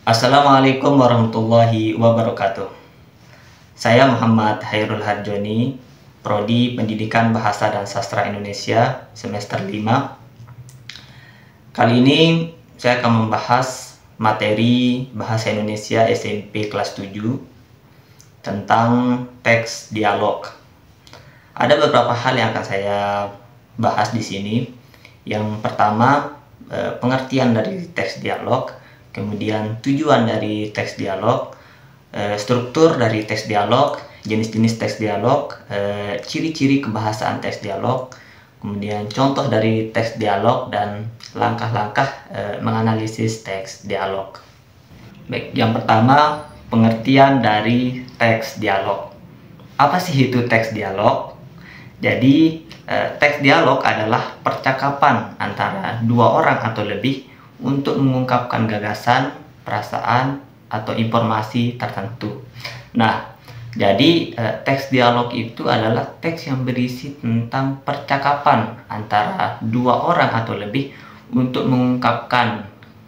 Assalamualaikum warahmatullahi wabarakatuh. Saya Muhammad Hairul Harjoni, Prodi Pendidikan Bahasa dan Sastra Indonesia semester 5. Kali ini saya akan membahas materi Bahasa Indonesia SMP kelas 7 tentang teks dialog. Ada beberapa hal yang akan saya bahas di sini. Yang pertama, pengertian dari teks dialog, kemudian tujuan dari teks dialog, struktur dari teks dialog, jenis-jenis teks dialog, ciri-ciri kebahasaan teks dialog, kemudian contoh dari teks dialog, dan langkah-langkah menganalisis teks dialog. Baik, yang pertama, pengertian dari teks dialog. Apa sih itu teks dialog? Jadi, teks dialog adalah percakapan antara dua orang atau lebih untuk mengungkapkan gagasan, perasaan, atau informasi tertentu. Nah, jadi teks dialog itu adalah teks yang berisi tentang percakapan antara dua orang atau lebih untuk mengungkapkan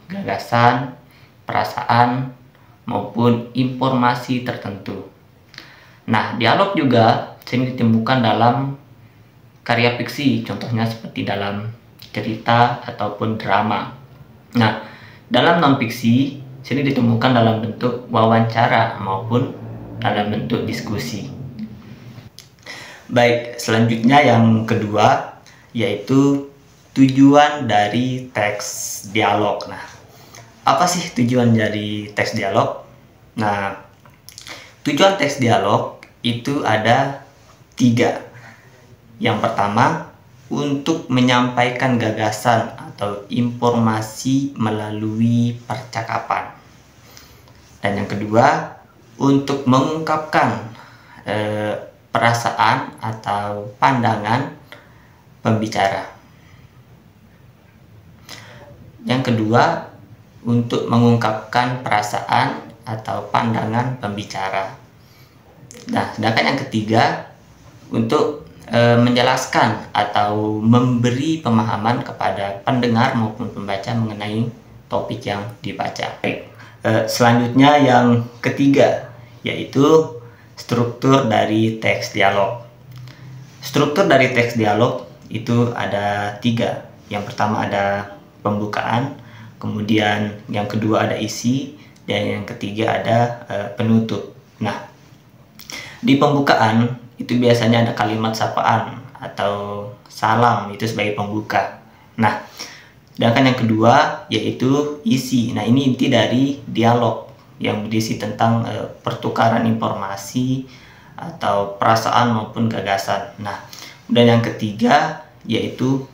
gagasan, perasaan, maupun informasi tertentu. Nah, dialog juga sering ditemukan dalam karya fiksi, contohnya seperti dalam cerita ataupun drama. Nah, dalam non-fiksi sering ditemukan dalam bentuk wawancara maupun dalam bentuk diskusi. Baik, selanjutnya yang kedua yaitu tujuan dari teks dialog. Nah, apa sih tujuan dari teks dialog? Nah, tujuan teks dialog itu ada 3. Yang pertama, untuk menyampaikan gagasan atau informasi melalui percakapan. Dan yang kedua, untuk mengungkapkan perasaan atau pandangan pembicara. Yang kedua, untuk mengungkapkan perasaan atau pandangan pembicara. Nah, sedangkan yang ketiga, untuk menjelaskan atau memberi pemahaman kepada pendengar maupun pembaca mengenai topik yang dibaca. Selanjutnya yang ketiga yaitu struktur dari teks dialog. Struktur dari teks dialog itu ada 3. Yang pertama ada pembukaan, kemudian yang kedua ada isi, dan yang ketiga ada penutup. Nah, di pembukaan itu biasanya ada kalimat sapaan atau salam, itu sebagai pembuka. Nah, sedangkan yang kedua yaitu isi. Nah, ini inti dari dialog yang berisi tentang pertukaran informasi atau perasaan maupun gagasan. Nah, dan yang ketiga yaitu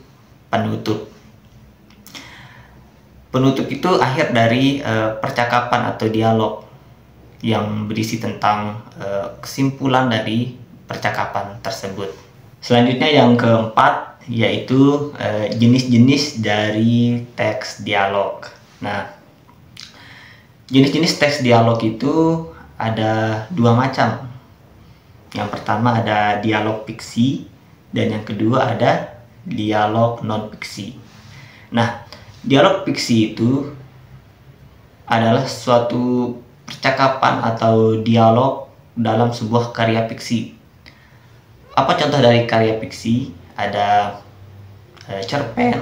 penutup. Penutup itu akhir dari percakapan atau dialog yang berisi tentang kesimpulan dari percakapan tersebut. Selanjutnya yang keempat yaitu jenis-jenis dari teks dialog. Nah, jenis-jenis teks dialog itu ada 2 macam. Yang pertama ada dialog fiksi, dan yang kedua ada dialog non-fiksi. Nah, dialog fiksi itu adalah suatu percakapan atau dialog dalam sebuah karya fiksi. Apa contoh dari karya fiksi? Ada cerpen,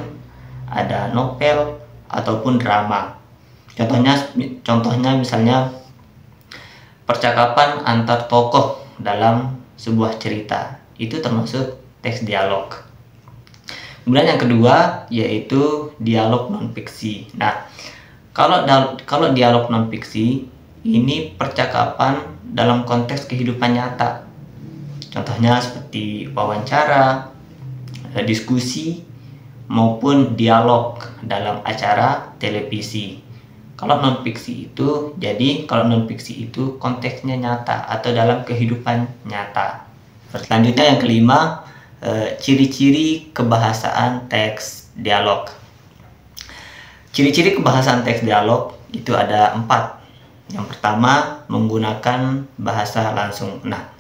ada novel, ataupun drama. Contohnya misalnya percakapan antar tokoh dalam sebuah cerita. Itu termasuk teks dialog. Kemudian yang kedua yaitu dialog non-fiksi. Nah, kalau dialog non-fiksi ini percakapan dalam konteks kehidupan nyata. Contohnya seperti wawancara, diskusi, maupun dialog dalam acara televisi. Kalau non-fiksi itu konteksnya nyata atau dalam kehidupan nyata. Selanjutnya yang kelima, ciri-ciri kebahasaan teks dialog. Ciri-ciri kebahasaan teks dialog itu ada 4. Yang pertama, menggunakan bahasa langsung. Nah,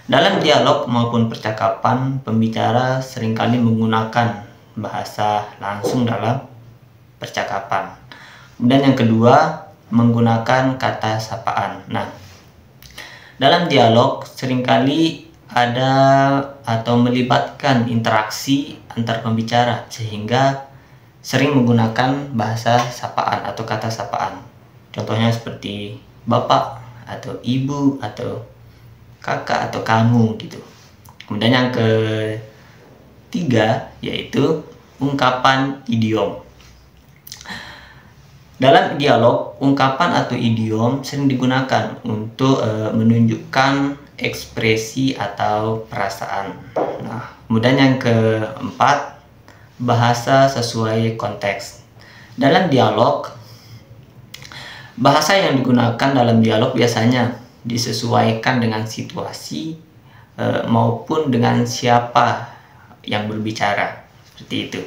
dalam dialog maupun percakapan, pembicara seringkali menggunakan bahasa langsung dalam percakapan. Dan yang kedua, menggunakan kata sapaan. Nah, dalam dialog seringkali ada atau melibatkan interaksi antar pembicara sehingga sering menggunakan bahasa sapaan atau kata sapaan. Contohnya seperti bapak atau ibu atau kakak atau kamu gitu. Kemudian yang ketiga yaitu ungkapan idiom. Dalam dialog, ungkapan atau idiom sering digunakan untuk menunjukkan ekspresi atau perasaan. Nah, kemudian yang keempat, bahasa sesuai konteks. Dalam dialog, bahasa yang digunakan dalam dialog biasanya disesuaikan dengan situasi maupun dengan siapa yang berbicara. Seperti itu.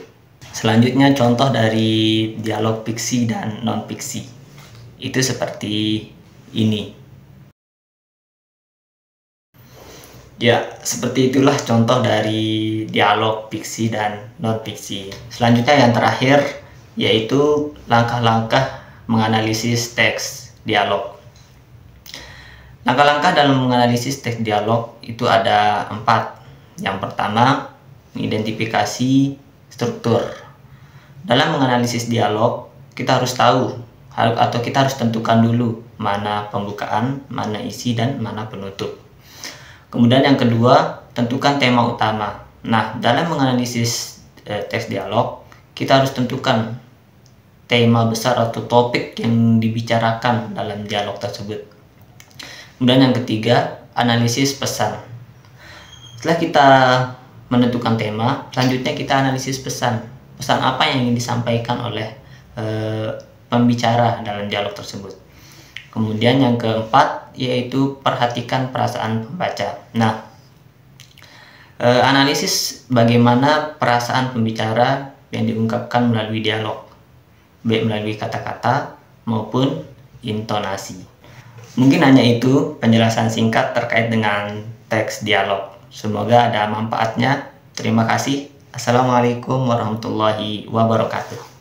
Selanjutnya contoh dari dialog fiksi dan non-fiksi. Itu seperti ini. Ya, seperti itulah contoh dari dialog fiksi dan non-fiksi. Selanjutnya yang terakhir yaitu langkah-langkah menganalisis teks dialog. Langkah-langkah dalam menganalisis teks dialog itu ada 4. Yang pertama, mengidentifikasi struktur. Dalam menganalisis dialog, kita harus tahu atau kita harus tentukan dulu mana pembukaan, mana isi, dan mana penutup. Kemudian yang kedua, tentukan tema utama. Nah, dalam menganalisis teks dialog, kita harus tentukan tema besar atau topik yang dibicarakan dalam dialog tersebut. Kemudian yang ketiga, analisis pesan. Setelah kita menentukan tema, selanjutnya kita analisis pesan. Pesan apa yang ingin disampaikan oleh pembicara dalam dialog tersebut. Kemudian yang keempat yaitu perhatikan perasaan pembaca. Nah, analisis bagaimana perasaan pembicara yang diungkapkan melalui dialog, baik melalui kata-kata maupun intonasi. Mungkin hanya itu penjelasan singkat terkait dengan teks dialog. Semoga ada manfaatnya. Terima kasih. Assalamualaikum warahmatullahi wabarakatuh.